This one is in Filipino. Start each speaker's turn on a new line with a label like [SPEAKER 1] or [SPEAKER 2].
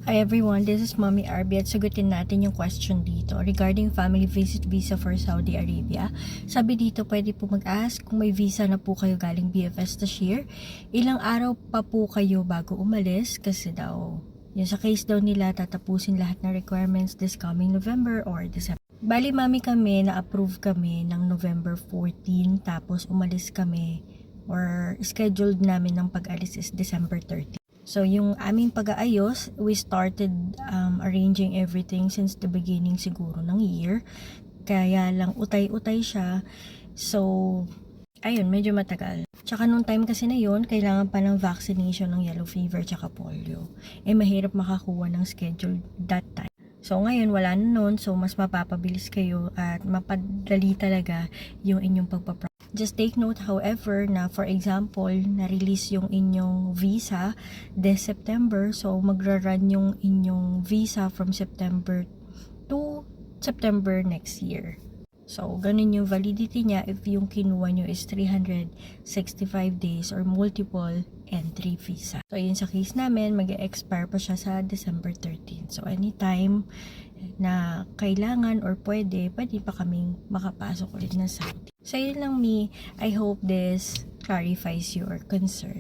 [SPEAKER 1] Hi everyone, this is Mommy Arby at sagutin natin yung question dito regarding family visit visa for Saudi Arabia. Sabi dito, pwede po mag-ask kung may visa na po kayo galing BFS this year. Ilang araw pa po kayo bago umalis kasi daw, yung sa case daw nila, tatapusin lahat ng requirements this coming November or December. Bali mami kami, na-approve kami ng November 14, tapos umalis kami or scheduled namin ng pag-alis is December 30. So, yung aming pag-aayos, we started arranging everything since the beginning siguro ng year. Kaya lang utay-utay siya. So, ayun, medyo matagal. Tsaka nung time kasi na yun, kailangan pa ng vaccination ng yellow fever tsaka polio. Mahirap makakuha ng schedule that time. So, ngayon, wala na nun. So, mas mapapabilis kayo at mapadali talaga yung inyong pagpaprocess. Just take note, however, na for example, na-release yung inyong visa this September. So, magra-run yung inyong visa from September to September next year. So, ganun yung validity niya if yung kinuha nyo is 365 days or multiple entry visa. So, yun sa case namin, mag-expire pa siya sa December 13. So, anytime na kailangan or pwede pa kaming makapasok ulit na Saudi. So, yun lang, I hope this clarifies your concern.